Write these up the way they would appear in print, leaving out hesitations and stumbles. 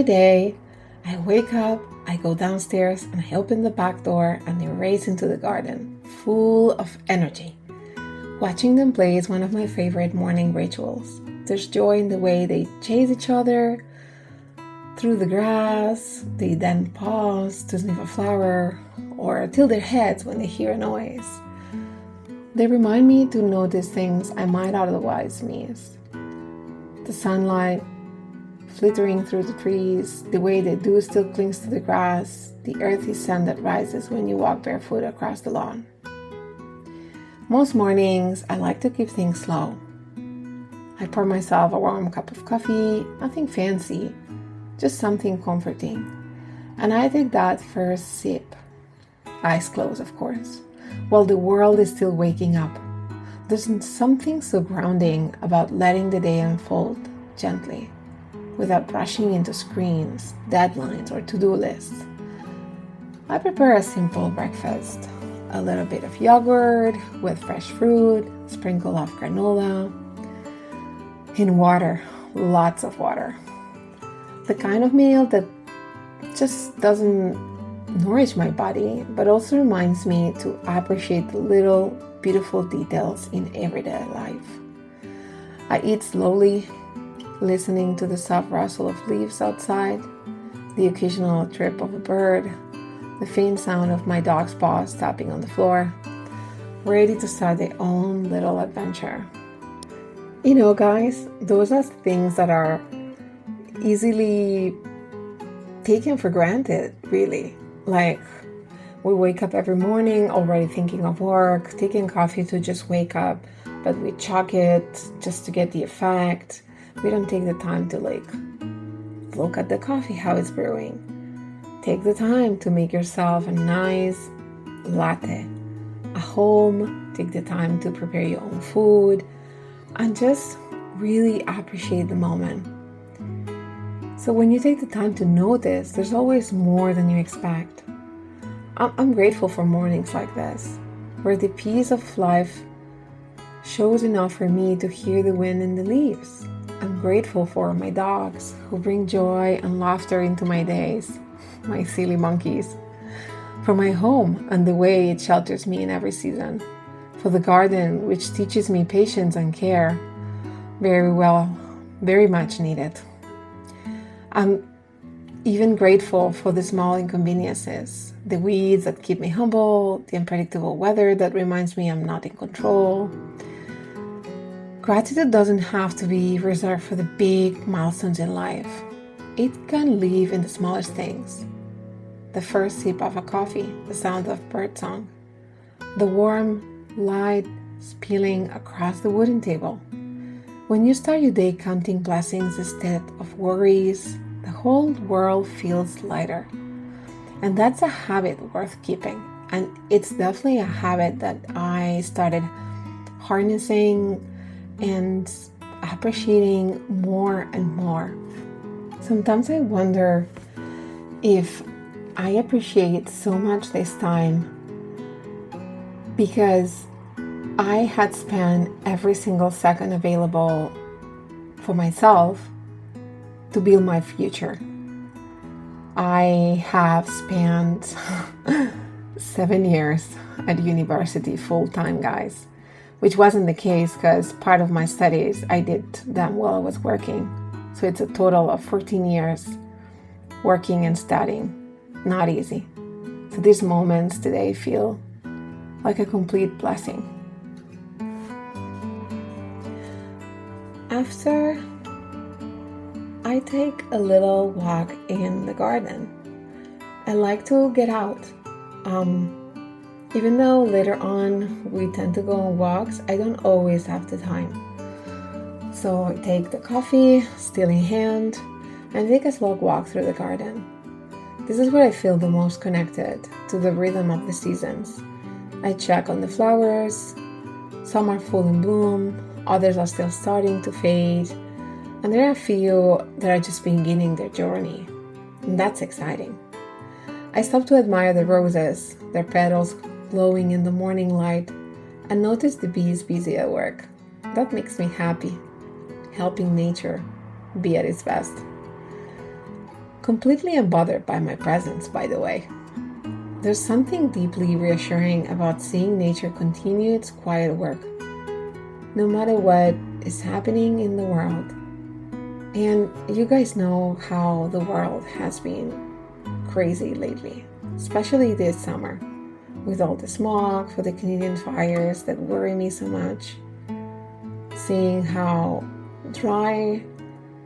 Every day, I wake up, I go downstairs, and I open the back door and I race into the garden, full of energy. Watching them play is one of my favorite morning rituals. There's joy in the way they chase each other through the grass. They then pause to sniff a flower or tilt their heads when they hear a noise. They remind me to notice things I might otherwise miss. The sunlight flittering through the trees, the way the dew still clings to the grass, the earthy scent that rises when you walk barefoot across the lawn. Most mornings, I like to keep things slow. I pour myself a warm cup of coffee, nothing fancy, just something comforting. And I take that first sip, eyes closed of course, while the world is still waking up. There's something so grounding about letting the day unfold gently, without rushing into screens, deadlines, or to-do lists. I prepare a simple breakfast, a little bit of yogurt with fresh fruit, sprinkle of granola, and water, lots of water. The kind of meal that just doesn't nourish my body, but also reminds me to appreciate the little beautiful details in everyday life. I eat slowly, listening to the soft rustle of leaves outside, the occasional chirp of a bird, the faint sound of my dog's paws tapping on the floor, ready to start their own little adventure. You know, guys, those are things that are easily taken for granted, really. Like, we wake up every morning already thinking of work, taking coffee to just wake up, but we chug it just to get the effect. We don't take the time to look at the coffee, how it's brewing. Take the time to make yourself a nice latte. At home, take the time to prepare your own food and just really appreciate the moment. So when you take the time to notice, there's always more than you expect. I'm grateful for mornings like this, where the peace of life shows enough for me to hear the wind in the leaves. I'm grateful for my dogs who bring joy and laughter into my days, my silly monkeys, for my home and the way it shelters me in every season, for the garden which teaches me patience and care, very much needed. I'm even grateful for the small inconveniences, the weeds that keep me humble, the unpredictable weather that reminds me I'm not in control. Gratitude doesn't have to be reserved for the big milestones in life. It can live in the smallest things. The first sip of a coffee, the sound of birdsong, the warm light spilling across the wooden table. When you start your day counting blessings instead of worries, the whole world feels lighter. And that's a habit worth keeping. And it's definitely a habit that I started harnessing and appreciating more and more. Sometimes I wonder if I appreciate so much this time because I had spent every single second available for myself to build my future. I have spent 7 years at university full-time, guys, which wasn't the case because part of my studies, I did them while I was working. So it's a total of 14 years working and studying. Not easy. So these moments today feel like a complete blessing. After I take a little walk in the garden, I like to get out. Even though later on we tend to go on walks, I don't always have the time. So I take the coffee, still in hand, and take a slow walk through the garden. This is where I feel the most connected to the rhythm of the seasons. I check on the flowers. Some are full in bloom, others are still starting to fade, and there are a few that are just beginning their journey. And that's exciting. I stop to admire the roses, their petals glowing in the morning light, and notice the bees busy at work. That makes me happy, helping nature be at its best. completely unbothered by my presence, by the way. There's something deeply reassuring about seeing nature continue its quiet work, no matter what is happening in the world. And you guys know how the world has been crazy lately, especially this summer, with all the smog for the Canadian fires that worry me so much. Seeing how dry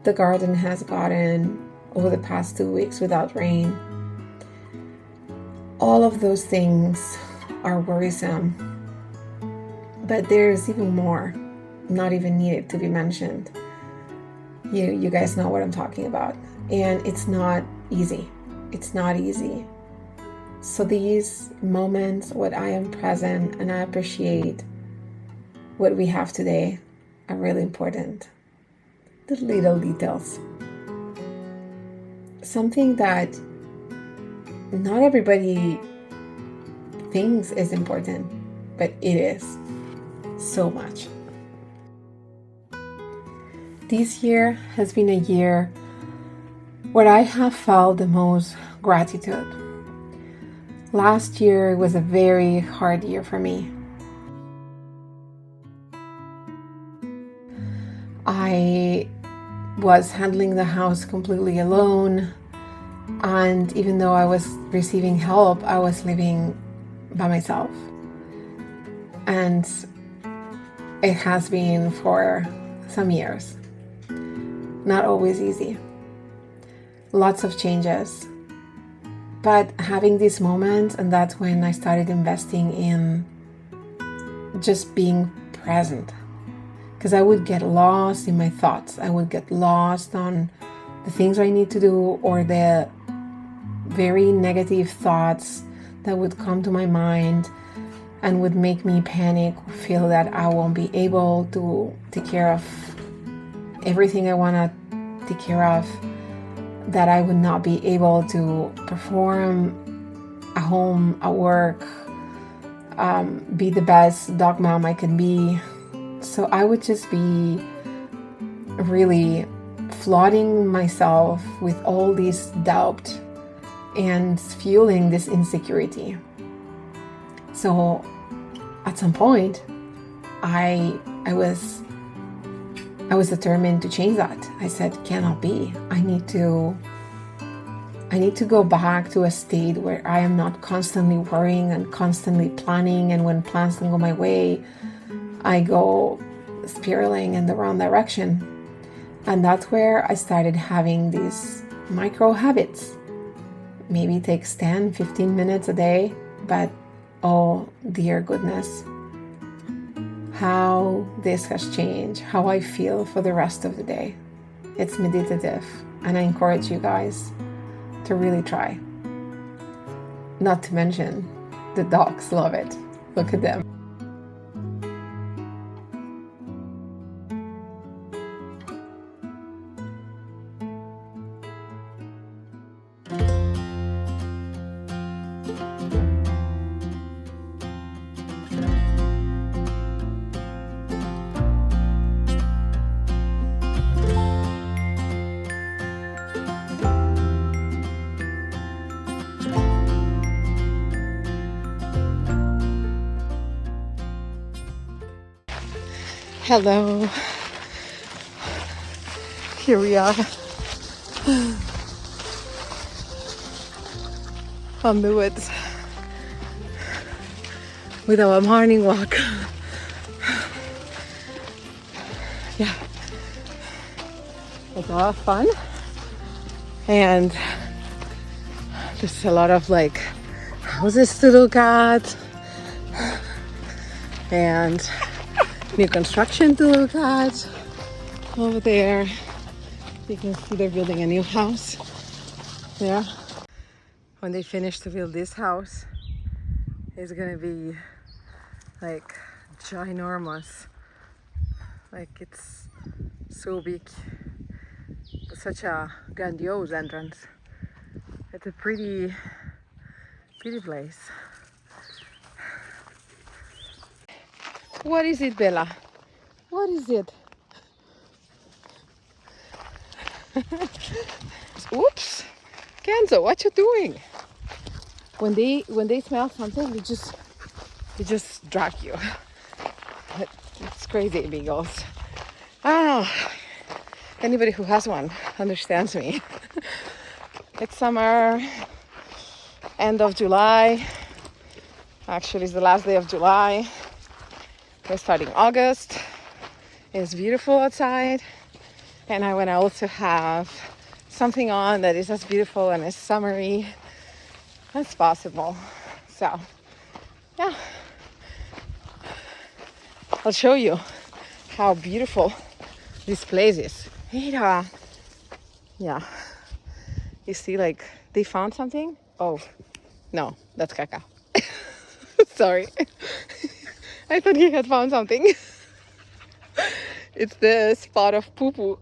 the garden has gotten over the past 2 weeks without rain. All of those things are worrisome, but there's even more, not even needed to be mentioned. You guys know what I'm talking about, and it's not easy. It's not easy. So these moments when I am present and I appreciate what we have today are really important. The little details. Something that not everybody thinks is important, but it is so much. This year has been a year where I have felt the most gratitude. Last year was a very hard year for me. I was handling the house completely alone. And even though I was receiving help, I was living by myself. And it has been for some years. Not always easy. Lots of changes. But having these moments, and that's when I started investing in just being present. Because I would get lost in my thoughts. I would get lost on the things I need to do, or the very negative thoughts that would come to my mind and would make me panic, feel that I won't be able to take care of everything I want to take care of, that I would not be able to perform at home, at work, be the best dog mom I can be. So I would just be really flooding myself with all this doubt and fueling this insecurity. So at some point, I was determined to change that. I said, cannot be. I need to go back to a state where I am not constantly worrying and constantly planning, and when plans don't go my way, I go spiraling in the wrong direction. And that's where I started having these micro habits. Maybe it takes 10, 15 minutes a day, but oh dear goodness, how this has changed, how I feel for the rest of the day. It's meditative, and I encourage you guys to really try. Not to mention, the dogs love it. Look at them. Hello. Here we are on the woods with our morning walk. Yeah, it's a lot of fun, and there's a lot of like houses to look at and new construction to look at. Over there you can see they're building a new house there. When they finish to build this house, it's gonna be like ginormous. Like it's so big. It's such a grandiose entrance. It's a pretty place. What is it, Bella? What is it? Oops. Kenzo, what you doing? When they smell something, they just drag you. It's crazy, beagles. I don't know. Anybody who has one understands me. It's summer, end of July. Actually, it's the last day of July. We're starting August. It's beautiful outside, and I want to also have something on that is as beautiful and as summery as possible. So, yeah, I'll show you how beautiful this place is. Yeah, you see, like they found something. Oh, no, that's Caca. Sorry, I thought he had found something. It's the spot of poo poo.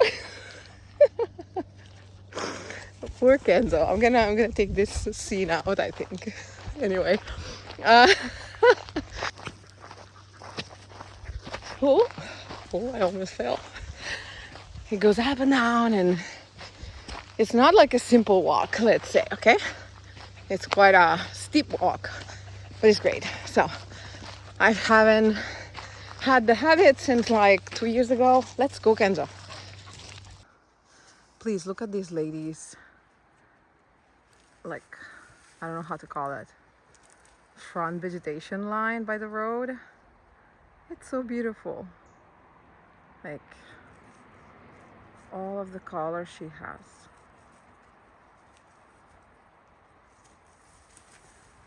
Poor Kenzo. I'm gonna take this scene out, I think. Anyway. Oh, I almost fell. It goes up and down, and it's not like a simple walk, let's say, okay? It's quite a steep walk, but it's great. So I haven't had the habit since like 2 years ago. Let's go, Kenzo. Please look at these ladies. Like, I don't know how to call it. Front vegetation line by the road. It's so beautiful. Like, all of the colors she has.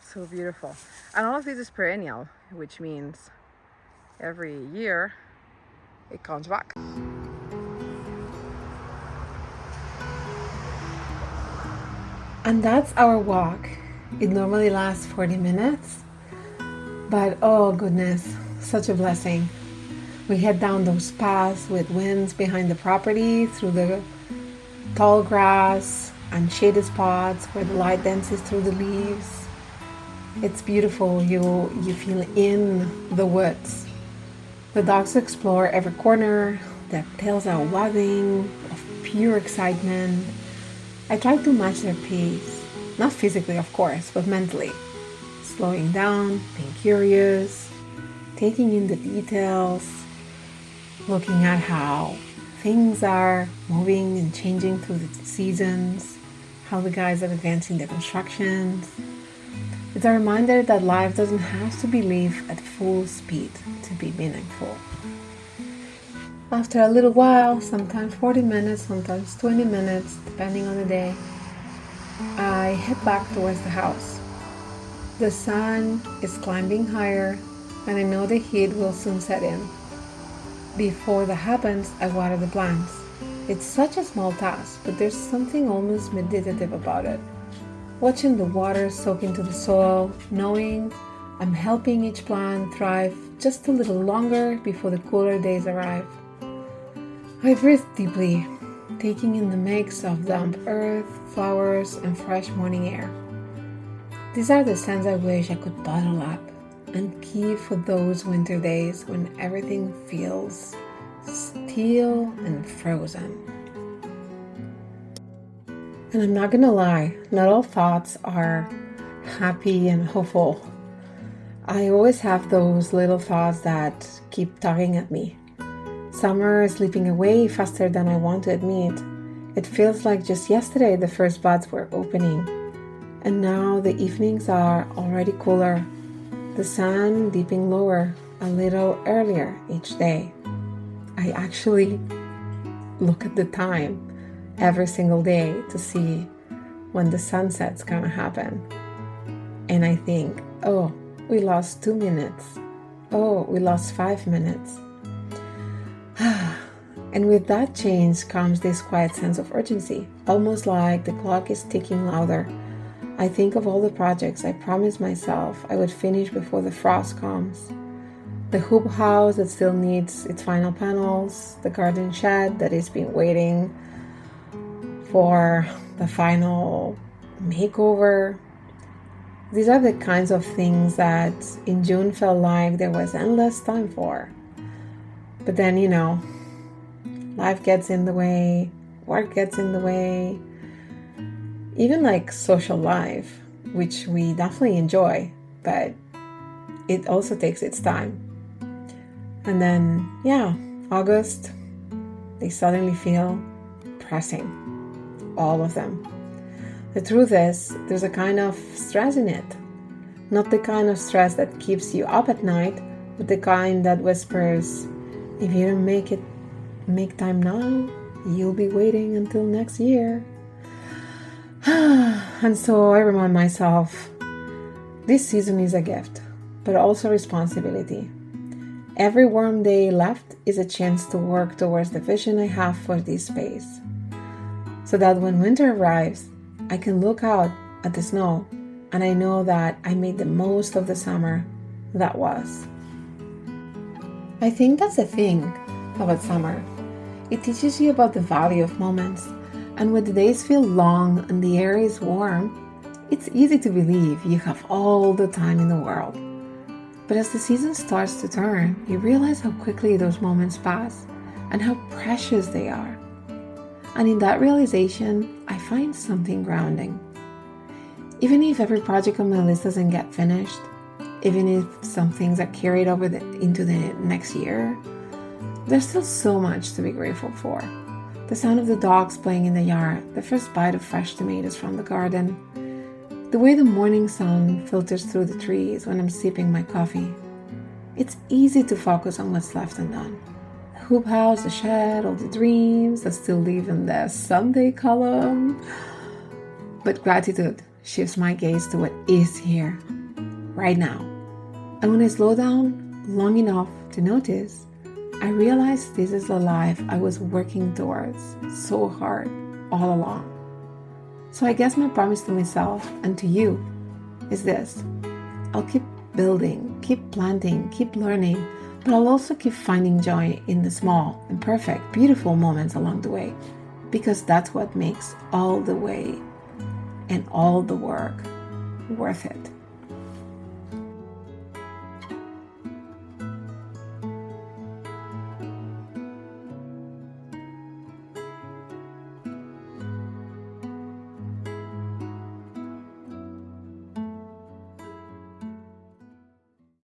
So beautiful. And all of this is perennial, which means every year it comes back. And that's our walk. It normally lasts 40 minutes, but oh goodness, such a blessing. We head down those paths with winds behind the property through the tall grass and shaded spots where the light dances through the leaves. It's beautiful. You feel in the woods. The dogs explore every corner. Their tails are wagging of pure excitement. I try to match their pace, not physically of course, but mentally. Slowing down, being curious, taking in the details, looking at how things are moving and changing through the seasons, how the guys are advancing their constructions. It's a reminder that life doesn't have to be lived at full speed to be meaningful. After a little while, sometimes 40 minutes, sometimes 20 minutes, depending on the day, I head back towards the house. The sun is climbing higher, and I know the heat will soon set in. Before that happens, I water the plants. It's such a small task, but there's something almost meditative about it. Watching the water soak into the soil, knowing I'm helping each plant thrive just a little longer before the cooler days arrive. I breathe deeply, taking in the mix of damp earth, flowers, and fresh morning air. These are the scents I wish I could bottle up and keep for those winter days when everything feels still and frozen. And I'm not gonna lie, not all thoughts are happy and hopeful. I always have those little thoughts that keep tugging at me. Summer is slipping away faster than I want to admit. It feels like just yesterday the first buds were opening. And now the evenings are already cooler, the sun dipping lower a little earlier each day. I actually look at the time every single day to see when the sunset's gonna happen. And I think, oh, we lost 2 minutes. Oh, we lost 5 minutes. And with that change comes this quiet sense of urgency, almost like the clock is ticking louder. I think of all the projects I promised myself I would finish before the frost comes. The hoop house that still needs its final panels, the garden shed that has been waiting for the final makeover. These are the kinds of things that in June felt like there was endless time for. But then, life gets in the way, work gets in the way. even like social life, which we definitely enjoy, but it also takes its time. And then, August, they suddenly feel pressing, all of them. The truth is, there's a kind of stress in it. Not the kind of stress that keeps you up at night, but the kind that whispers, if you don't make time now, you'll be waiting until next year. And so I remind myself, this season is a gift, but also responsibility. Every warm day left is a chance to work towards the vision I have for this space, so that when winter arrives, I can look out at the snow and I know that I made the most of the summer that was. I think that's the thing about summer. It teaches you about the value of moments, and when the days feel long and the air is warm, it's easy to believe you have all the time in the world. But as the season starts to turn, you realize how quickly those moments pass and how precious they are. And in that realization, I find something grounding. Even if every project on my list doesn't get finished, even if some things are carried over into the next year, there's still so much to be grateful for. The sound of the dogs playing in the yard, the first bite of fresh tomatoes from the garden, the way the morning sun filters through the trees when I'm sipping my coffee. It's easy to focus on what's left undone. The hoop house, the shed, all the dreams that still live in the Sunday column. But gratitude shifts my gaze to what is here, right now. And when I slow down long enough to notice, I realize this is the life I was working towards so hard all along. So I guess my promise to myself and to you is this: I'll keep building, keep planting, keep learning, but I'll also keep finding joy in the small, imperfect, beautiful moments along the way, because that's what makes all the way and all the work worth it.